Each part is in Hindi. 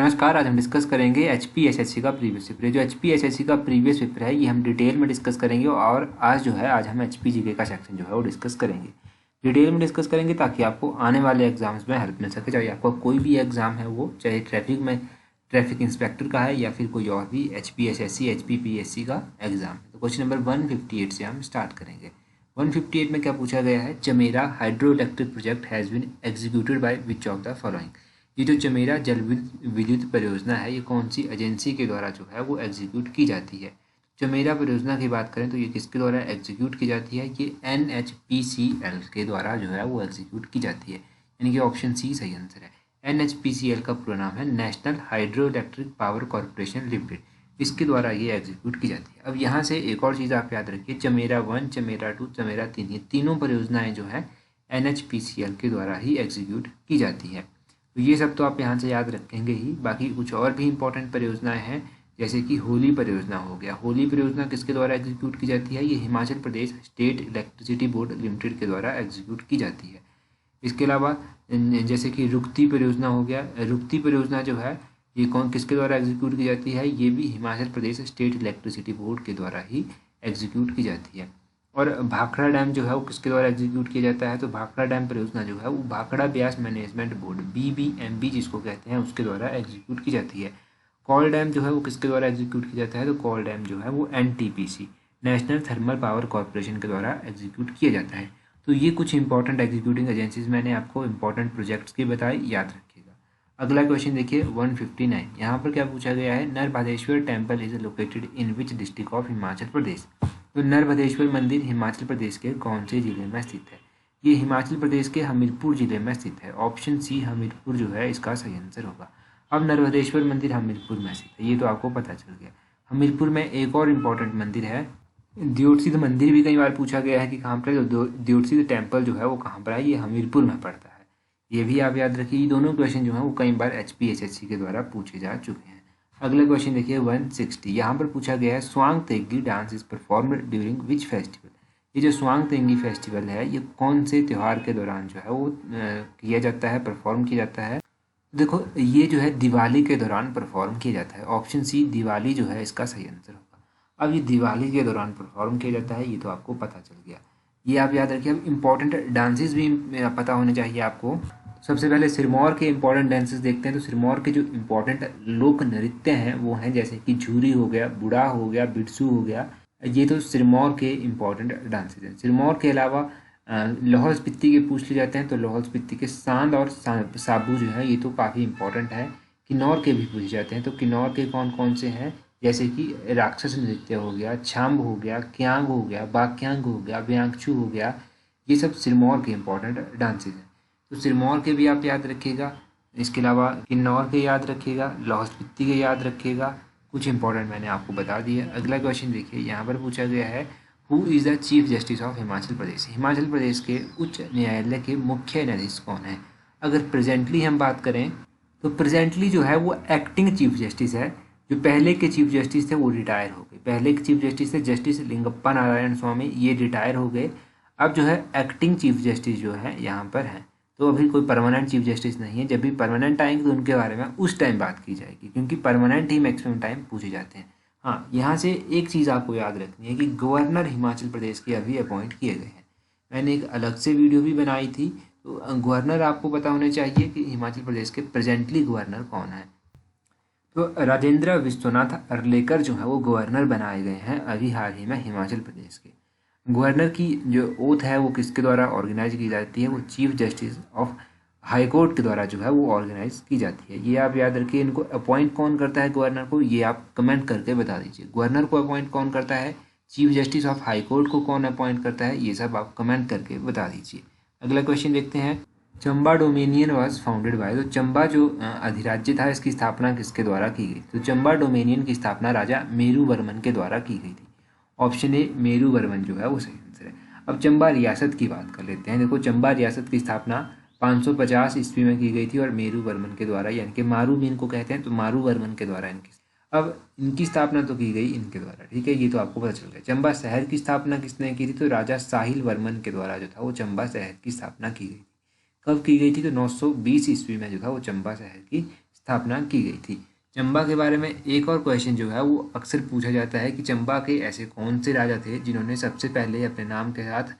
नमस्कार। आज हम डिस्कस करेंगे एचपीएसएससी का प्रीवियस पेपर। जो एचपीएसएससी का प्रीवियस पेपर है ये हम डिटेल में डिस्कस करेंगे और आज हम एचपीजीके का सेक्शन जो है वो डिस्कस करेंगे, डिटेल में डिस्कस करेंगे ताकि आपको आने वाले एग्जाम्स में हेल्प मिल सके। चाहे आपका कोई भी एग्जाम है वो, चाहे ट्रैफिक इंस्पेक्टर का है या फिर कोई और भी एचपीएसएससी एचपीपीएससी का एग्जाम है। तो क्वेश्चन नंबर 158 से हम स्टार्ट करेंगे। 158 में क्या पूछा गया है, Chamera hydro electric project has been executed by which of the following. ये जो चमेरा जल विद्युत परियोजना है ये कौन सी एजेंसी के द्वारा जो है वो एग्जीक्यूट की जाती है। चमेरा परियोजना की बात करें तो ये किसके द्वारा एग्जीक्यूट की जाती है, ये NHPCL के द्वारा जो है वो एग्जीक्यूट की जाती है, यानी कि ऑप्शन सी सही आंसर है। NHPCL का पूरा नाम है national hydro electric power corporation limited, इसके द्वारा ये एग्जीक्यूट की जाती है। अब यहाँ से एक और चीज़ आप याद रखिए, चमेरा 1, चमेरा 2, चमेरा 3, ये तीनों परियोजनाएं जो है NHPCL के द्वारा ही एग्जीक्यूट की जाती है। तो ये सब तो आप यहाँ से याद रखेंगे ही। बाकी कुछ और भी इंपॉर्टेंट परियोजनाएं हैं, जैसे कि होली परियोजना हो गया। होली परियोजना किसके द्वारा एग्जीक्यूट की जाती है, ये Himachal Pradesh state electricity board limited के द्वारा एग्जीक्यूट की जाती है। इसके अलावा जैसे कि रुकती परियोजना हो गया, रुकती परियोजना जो है ये किसके द्वारा एग्जीक्यूट की जाती है, ये भी Himachal Pradesh state electricity board के द्वारा ही एग्जीक्यूट की जाती है। और भाखड़ा डैम जो है वो किसके द्वारा एग्जीक्यूट किया जाता है, तो भाखड़ा डैम परियोजना जो है वो Bhakra Beas management board BBMB जिसको कहते हैं उसके द्वारा एग्जीक्यूट की जाती है। कॉल डैम जो है वो किसके द्वारा एग्जीक्यूट किया जाता है, तो कॉल डैम जो है वो NTPC national thermal power corporation के द्वारा एग्जीक्यूट किया जाता है। तो ये कुछ इंपॉर्टेंट एग्जीक्यूटिंग एजेंसीज मैंने आपको इंपॉर्टेंट प्रोजेक्ट्स के बताए, याद रखिएगा। अगला क्वेश्चन देखिए 159, यहाँ पर क्या पूछा गया है, Narbadeshwar temple is located in which district of Himachal Pradesh. तो नरभदेश्वर मंदिर हिमाचल प्रदेश के कौन से जिले में स्थित है, ये हिमाचल प्रदेश के हमीरपुर जिले में स्थित है। ऑप्शन सी हमीरपुर जो है इसका सही आंसर होगा। अब नरभदेश्वर मंदिर हमीरपुर में स्थित है, ये तो आपको पता चल गया। हमीरपुर में एक और इम्पॉर्टेंट मंदिर है द्योतसिद्ध मंदिर, भी कई बार पूछा गया है कि कहाँ पर है, तो द्योतसिद्ध टेम्पल जो है वो कहाँ पर है, ये हमीरपुर में पड़ता है। ये भी आप याद रखिए। ये दोनों क्वेश्चन जो है वो कई बार HPSSC के द्वारा पूछे जा चुके हैं। अगला क्वेश्चन देखिए 160, यहाँ पर पूछा गया है Swang Tengi dance is performed during which festival. ये जो स्वांग तेंगी फेस्टिवल है ये कौन से त्यौहार के दौरान जो है वो किया जाता है, परफॉर्म किया जाता है। देखो ये जो है दिवाली के दौरान परफॉर्म किया जाता है। ऑप्शन सी दिवाली जो है इसका सही आंसर होगा। अब ये दिवाली के दौरान परफॉर्म किया जाता है, ये तो आपको पता चल गया, ये आप याद रखिए। अब इम्पॉर्टेंट डांसेस भी पता होने चाहिए आपको। सबसे पहले सिरमौर के इंपॉर्टेंट डांसेस देखते हैं। तो सिरमौर के जो इंपॉर्टेंट लोक नृत्य हैं वो हैं जैसे कि झूरी हो गया, बुढ़ा हो गया, बिरसू हो गया, ये तो सिरमौर के इंपॉर्टेंट डांसेस हैं। सिरमौर के अलावा लाहौल स्पीति के पूछ लिए जाते हैं, तो लाहौल स्पीति के सांद और साबू जो है ये तो काफ़ी इंपॉर्टेंट है। किन्नौर के भी पूछे जाते हैं, तो किन्नौर के कौन कौन से हैं, जैसे कि राक्षस नृत्य हो गया, छाम्ब हो गया, क्यांग हो गया, बाक्यांग हो गया, व्यांगचू हो गया, ये सब सिरमौर के इंपॉर्टेंट डांसेज हैं। तो सिरमौर के भी आप याद रखिएगा। इसके अलावा किन्नौर के याद रखिएगा, लाहौल स्पीति के याद रखिएगा। कुछ इंपॉर्टेंट मैंने आपको बता दिया। अगला क्वेश्चन देखिए, यहाँ पर पूछा गया है who is the chief justice of Himachal Pradesh. Himachal Pradesh के उच्च न्यायालय के मुख्य न्यायाधीश कौन है। अगर प्रेजेंटली हम बात करें तो प्रेजेंटली जो है वो एक्टिंग चीफ जस्टिस है। जो पहले के चीफ जस्टिस थे वो रिटायर हो गए। पहले के चीफ जस्टिस थे जस्टिस लिंगप्पा नारायण स्वामी, ये रिटायर हो गए। अब जो है एक्टिंग चीफ जस्टिस जो है यहाँ पर है, तो अभी कोई परमानेंट चीफ जस्टिस नहीं है। जब भी परमानेंट आएंगे तो उनके बारे में उस टाइम बात की जाएगी, क्योंकि परमानेंट ही मैक्सिमम टाइम पूछे जाते हैं। हाँ, यहाँ से एक चीज़ आपको याद रखनी है कि गवर्नर हिमाचल प्रदेश के अभी अपॉइंट किए गए हैं। मैंने एक अलग से वीडियो भी बनाई थी, तो गवर्नर आपको पता होने चाहिए कि हिमाचल प्रदेश के प्रेजेंटली गवर्नर कौन है। तो राजेंद्र विश्वनाथ अर्लेकर जो है वो गवर्नर बनाए गए हैं अभी हाल ही में हिमाचल प्रदेश के। गवर्नर की जो ओथ है वो किसके द्वारा ऑर्गेनाइज की जाती है, वो chief justice of high court के द्वारा जो है वो ऑर्गेनाइज की जाती है। ये आप याद रखिए। इनको अपॉइंट कौन करता है गवर्नर को, ये आप कमेंट करके बता दीजिए। गवर्नर को अपॉइंट कौन करता है, chief justice of high court को कौन अपॉइंट करता है, ये सब आप कमेंट करके बता दीजिए। अगला क्वेश्चन देखते हैं, Chamba dominion was founded by. तो चंबा जो अधिराज्य था इसकी स्थापना किसके द्वारा की गई, तो चंबा डोमेनियन की स्थापना राजा मेरुवर्मन के द्वारा की गई थी। ऑप्शन ए मेरुवर्मन जो है वो सही आंसर है। अब चंबा रियासत की बात कर लेते हैं। देखो चंबा रियासत की स्थापना 550 ईस्वी में की गई थी और मेरुवर्मन के द्वारा, यानी कि मारू भी इनको कहते हैं, तो मारूवर्मन के द्वारा इनकी स्थापना तो की गई इनके द्वारा। ठीक है, ये तो आपको पता चल गया। चंबा शहर की स्थापना किसने की थी, तो राजा साहिल वर्मन के द्वारा जो था वो चंबा शहर की स्थापना की गई थी। कब की गई थी, तो 920 ईस्वी में जो था वो चंबा शहर की स्थापना की गई थी। चंबा के बारे में एक और क्वेश्चन जो है वो अक्सर पूछा जाता है कि चंबा के ऐसे कौन से राजा थे जिन्होंने सबसे पहले अपने नाम के साथ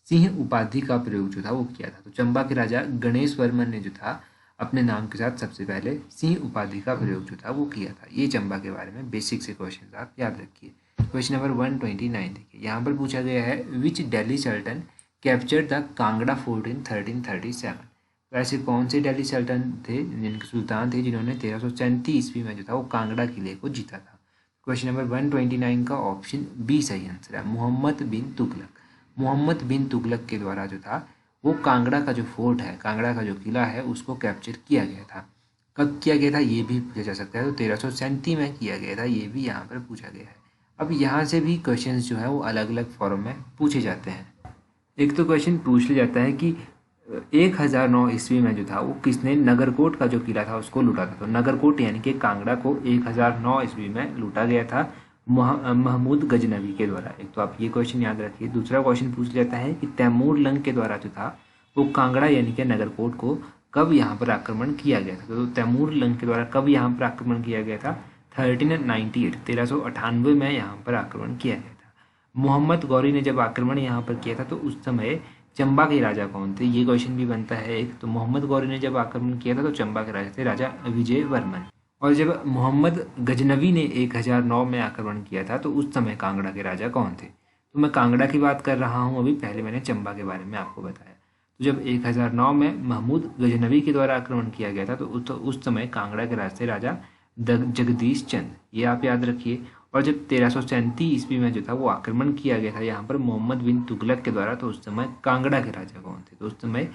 सिंह उपाधि का प्रयोग जो था वो किया था। तो चंबा के राजा गणेश वर्मन ने जो था अपने नाम के साथ सबसे पहले सिंह उपाधि का प्रयोग जो था वो किया था। ये चंबा के बारे में बेसिक से क्वेश्चन आप याद रखिए। क्वेश्चन नंबर 129 देखिए, यहाँ पर पूछा गया है which Delhi sultan captured the Kangra fort in 1337। तो ऐसे कौन से दिल्ली सल्तन थे, जिनके सुल्तान थे, जिन्होंने 1337 ईस्वी में जो था वो कांगड़ा किले को जीता था। क्वेश्चन नंबर 129 का ऑप्शन बी सही आंसर है, मोहम्मद बिन तुगलक। मोहम्मद बिन तुगलक के द्वारा जो था वो कांगड़ा का जो फोर्ट है, कांगड़ा का जो किला है, उसको कैप्चर किया गया था। कब किया गया था ये भी पूछा जा सकता है। तो 1337 में किया गया था, ये भी यहाँ पर पूछा गया है। अब यहाँ से भी क्वेश्चंस जो है वो अलग अलग फॉर्म में पूछे जाते हैं। एक तो क्वेश्चन पूछ लिया जाता है कि 1009 ईस्वी में जो था वो किसने नगरकोट का जो किला था उसको लूटा था। तो नगरकोट यानी कि कांगड़ा को 1009 ईस्वी में लूटा गया था महमूद गजनवी के द्वारा। एक तो आप ये क्वेश्चन याद रखिए। दूसरा क्वेश्चन पूछ लेता है कि तैमूर लंग के द्वारा जो था वो कांगड़ा यानी कि नगरकोट को कब यहाँ पर आक्रमण किया गया था। तो तैमूर लंग के द्वारा कब यहाँ पर आक्रमण किया गया था, 1398 में यहाँ पर आक्रमण किया गया था। मोहम्मद गौरी ने जब आक्रमण यहाँ पर किया था तो उस समय चंबा के राजा कौन थे, ये क्वेश्चन भी बनता है एक। तो मोहम्मद गौरी ने जब आक्रमण किया था तो चंबा के राजा थे राजा विजय वर्मन। और जब मोहम्मद गजनवी ने 1009 में आक्रमण किया था तो उस समय कांगड़ा के राजा कौन थे। तो मैं कांगड़ा की बात कर रहा हूँ अभी, पहले मैंने चंबा के बारे में आपको बताया। तो जब 1009 में महमूद गजनवी के द्वारा आक्रमण किया गया था तो उस समय कांगड़ा के राजा थे राजा जगदीश चंद, ये आप याद रखिए। और जब 1337 ईस्वी में जो था वो आक्रमण किया गया था यहाँ पर मोहम्मद बिन तुगलक के द्वारा, तो उस समय कांगड़ा के राजा कौन थे। तो उस समय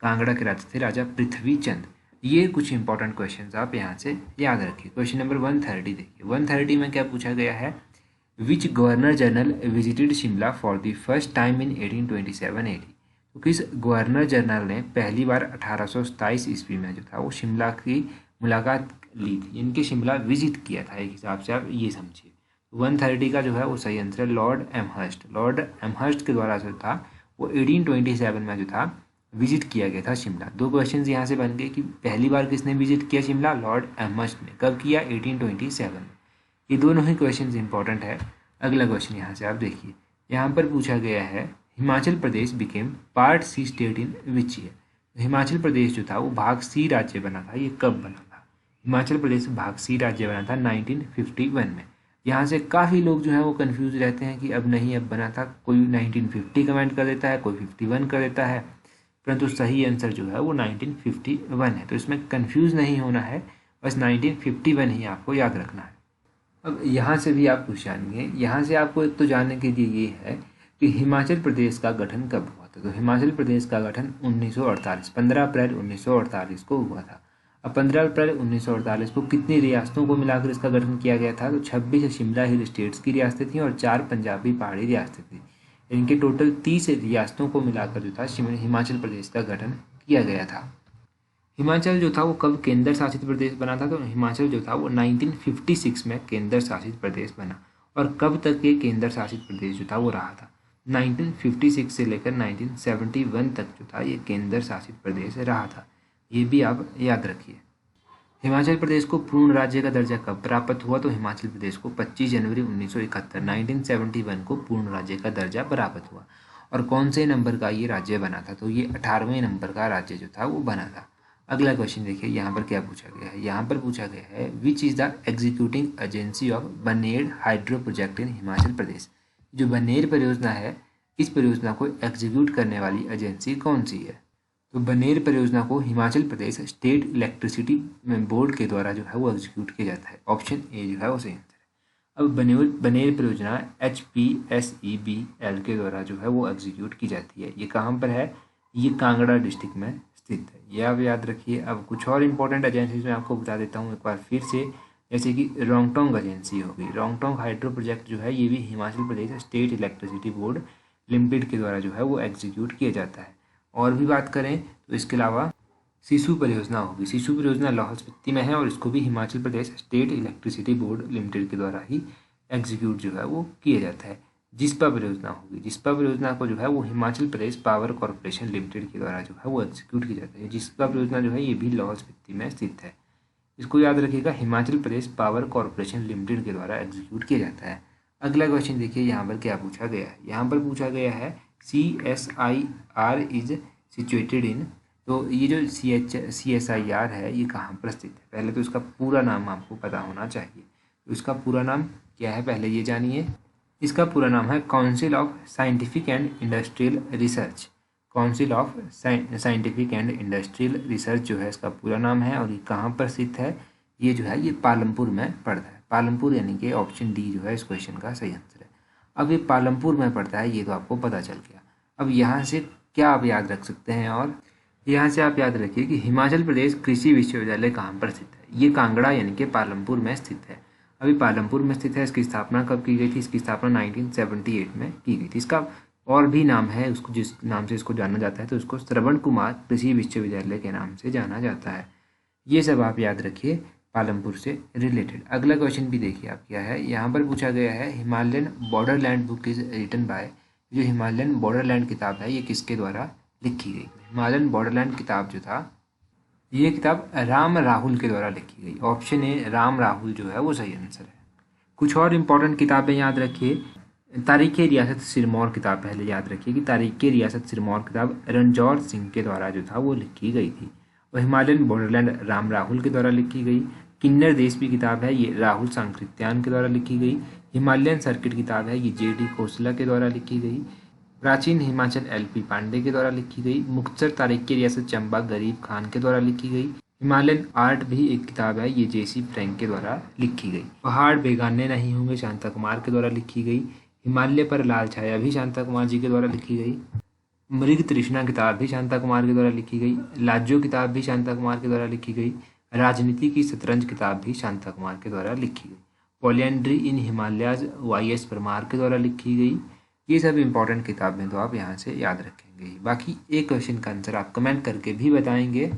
कांगड़ा के राजा थे राजा पृथ्वी चंद। ये कुछ इंपॉर्टेंट क्वेश्चंस आप यहाँ से याद रखिए। क्वेश्चन नंबर 130 देखिए, 130 में क्या पूछा गया है, which governor general visited Shimla for the first time in 1827 AD। तो किस गवर्नर जनरल ने पहली बार 1827 ईस्वी में जो था वो शिमला की मुलाकात ली थी, इनके शिमला विजिट किया था। एक हिसाब से आप ये समझिए। 130 का जो है वो सही आंसर है लॉर्ड एमहर्स्ट। लॉर्ड एमहर्स्ट के द्वारा जो था वो 1827 में जो था विजिट किया गया था शिमला। दो क्वेश्चंस यहाँ से बन गए कि पहली बार किसने विजिट किया शिमला, लॉर्ड एमहर्स्ट ने। कब किया, 1827 में। ये दोनों ही क्वेश्चंस इंपॉर्टेंट है। अगला क्वेश्चन यहाँ से आप देखिए, यहाँ पर पूछा गया है Himachal Pradesh became part C state in which year. Himachal Pradesh जो था वो भाग सी राज्य बना था, ये कब बना था। हिमाचल प्रदेश भाग सी राज्य बना था 1951 में। यहाँ से काफ़ी लोग जो है वो कंफ्यूज रहते हैं कि अब नहीं, अब बना था। कोई 1950 कमेंट कर देता है, कोई 51 कर देता है, परंतु सही आंसर जो है वो 1951 है। तो इसमें कंफ्यूज नहीं होना है, बस 1951 ही आपको याद रखना है। अब यहाँ से भी आप कुछ जानेंगे। यहाँ से आपको एक तो जानने के लिए ये है कि हिमाचल प्रदेश का गठन कब हुआ था। तो हिमाचल प्रदेश का गठन 1948 15 अप्रैल 1948 को हुआ था। अब 15 अप्रैल 1948 को कितनी रियासतों को मिलाकर इसका गठन किया गया था। तो 26 शिमला हिल स्टेट्स की रियासतें थी और 4 पंजाबी पहाड़ी रियासतें थी। इनके टोटल 30 रियासतों को मिलाकर जो था हिमाचल प्रदेश का गठन किया गया था। हिमाचल जो था वो कब केंद्र शासित प्रदेश बना था। तो हिमाचल जो था वो 1956 में केंद्र शासित प्रदेश बना। और कब तक ये केंद्र शासित प्रदेश जो था वो रहा था, 1956 से लेकर 1971 तक जो था ये केंद्र शासित प्रदेश रहा था। ये भी आप याद रखिए। हिमाचल प्रदेश को पूर्ण राज्य का दर्जा कब प्राप्त हुआ। तो हिमाचल प्रदेश को 25 जनवरी 1971 1971 को पूर्ण राज्य का दर्जा प्राप्त हुआ। और कौन से नंबर का ये राज्य बना था। तो ये 18वें नंबर का राज्य जो था वो बना था। अगला क्वेश्चन देखिए, यहाँ पर क्या पूछा गया है। यहाँ पर पूछा गया है which is the executing agency of बनेर hydro project in Himachal Pradesh. जो बनेर परियोजना है, इस परियोजना को एग्जीक्यूट करने वाली एजेंसी कौन सी है। तो बनेर परियोजना को Himachal Pradesh state electricity board के द्वारा जो है वो एग्जीक्यूट किया जाता है। ऑप्शन ए जो है वो सही आंसर है। अब बनेर परियोजना HPSEBL के द्वारा जो है वो एग्जीक्यूट की जाती है। ये कहाँ पर है, ये कांगड़ा डिस्ट्रिक्ट में स्थित है, ये आप याद रखिए। अब कुछ और इंपॉर्टेंट एजेंसीज में आपको बता देता हूँ एक बार फिर से, जैसे कि रोंगटोंग एजेंसी होगी। रोंगटोंग हाइड्रो प्रोजेक्ट जो है ये भी Himachal Pradesh state electricity board limited के द्वारा जो है वो एग्जीक्यूट किया जाता है। और भी बात करें तो इसके अलावा सिसु परियोजना होगी। सिसु परियोजना लाहौल स्पीति में है और इसको भी Himachal Pradesh state electricity board limited के द्वारा ही एग्जीक्यूट जो है वो किया जाता है। जिस्पा परियोजना होगी। जिस्पा परियोजना को जो है वो Himachal Pradesh power corporation limited के द्वारा जो है वो एग्जीक्यूट किया जाता है। जिस्पा परियोजना जो है ये भी लाहौल स्पीति में स्थित है। इसको याद रखिएगा, Himachal Pradesh power corporation limited के द्वारा एग्जीक्यूट किया जाता है। अगला क्वेश्चन देखिए यहाँ पर क्या पूछा गया है। यहाँ पर पूछा गया है CSIR इज सिचुएटेड इन, तो ये जो CSIR है ये कहाँ पर स्थित है। पहले तो इसका पूरा नाम आपको पता होना चाहिए, तो इसका पूरा नाम क्या है पहले ये जानिए। इसका पूरा नाम है council of scientific and industrial research. Council of scientific and industrial research जो है इसका पूरा नाम है, और ये कहाँ पर स्थित है, ये जो है ये पालमपुर में पड़ता है। पालमपुर यानी कि ऑप्शन डी जो है इस क्वेश्चन का सही आंसर है। अब ये पालमपुर में पड़ता है, ये तो आपको पता चल गया। अब यहाँ से क्या आप याद रख सकते हैं, और यहाँ से आप याद रखिए कि हिमाचल प्रदेश कृषि विश्वविद्यालय कहाँ पर स्थित है। ये कांगड़ा यानी कि पालमपुर में स्थित है। अभी पालमपुर में स्थित है। इसकी स्थापना कब की गई थी? इसकी स्थापना 1978 में की गई थी। इसका और भी नाम है, उसको जिस नाम से इसको जाना जाता है तो उसको श्रवण कुमार कृषि विश्वविद्यालय के नाम से जाना जाता है। ये सब आप याद रखिए पालमपुर से रिलेटेड। अगला क्वेश्चन भी देखिए आप क्या है। यहाँ पर पूछा गया है Himalayan borderland book is written by, जो हिमालयन बॉर्डरलैंड किताब है ये किसके द्वारा लिखी गई? हिमालयन बॉर्डरलैंड किताब जो था ये किताब राम राहुल के द्वारा लिखी गई। ऑप्शन ए राम राहुल जो है वो सही आंसर है। कुछ और इम्पोर्टेंट किताबें याद रखिए। तारीख़ रियासत सिरमौर किताब पहले याद रखिए कि तारीख़ रियासत सिरमौर किताब रणजौर सिंह के द्वारा जो था वो लिखी गई थी। और हिमालयन बॉर्डरलैंड राम राहुल के द्वारा लिखी गई। किन्नर देश भी किताब है ये राहुल सांकृत्यान के द्वारा लिखी गई। हिमालयन सर्किट किताब है ये JD खोसला के द्वारा लिखी गई। प्राचीन हिमाचल LP पांडे के द्वारा लिखी गई। मुख्तसर तारीख़ रियासत चंबा गरीब खान के द्वारा लिखी गई। हिमालयन आर्ट भी एक किताब है ये JC फ्रैंक के द्वारा लिखी गई। पहाड़ बेगाने नहीं होंगे शांता कुमार के द्वारा लिखी गई। हिमालय पर लाल छाया भी शांता कुमार जी के द्वारा लिखी गई। मृग तृष्णा किताब भी शांता कुमार के द्वारा लिखी गई। लाजो किताब भी शांता कुमार के द्वारा लिखी गई। राजनीति की शतरंज किताब भी शांता कुमार के द्वारा लिखी गई। पॉलियंड्री इन हिमालयाज YS परमार के द्वारा लिखी गई। ये सब इंपॉर्टेंट किताबें तो आप यहाँ से याद रखेंगे। बाकी एक क्वेश्चन का आंसर आप कमेंट करके भी बताएंगे।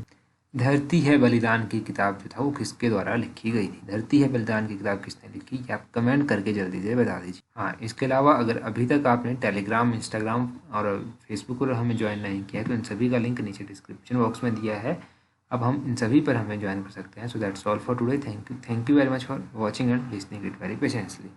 धरती है बलिदान की किताब जो था वो किसके द्वारा लिखी गई थी? धरती है बलिदान की किताब किसने लिखी, ये आप कमेंट करके जल्दी से बता दीजिए। हाँ, इसके अलावा अगर अभी तक आपने टेलीग्राम, इंस्टाग्राम और फेसबुक पर हमें ज्वाइन नहीं किया है तो इन सभी का लिंक नीचे डिस्क्रिप्शन बॉक्स में दिया है। अब हम इन सभी पर हमें ज्वाइन कर सकते हैं। So that's all for today. Thank you very much for watching and listening it very patiently.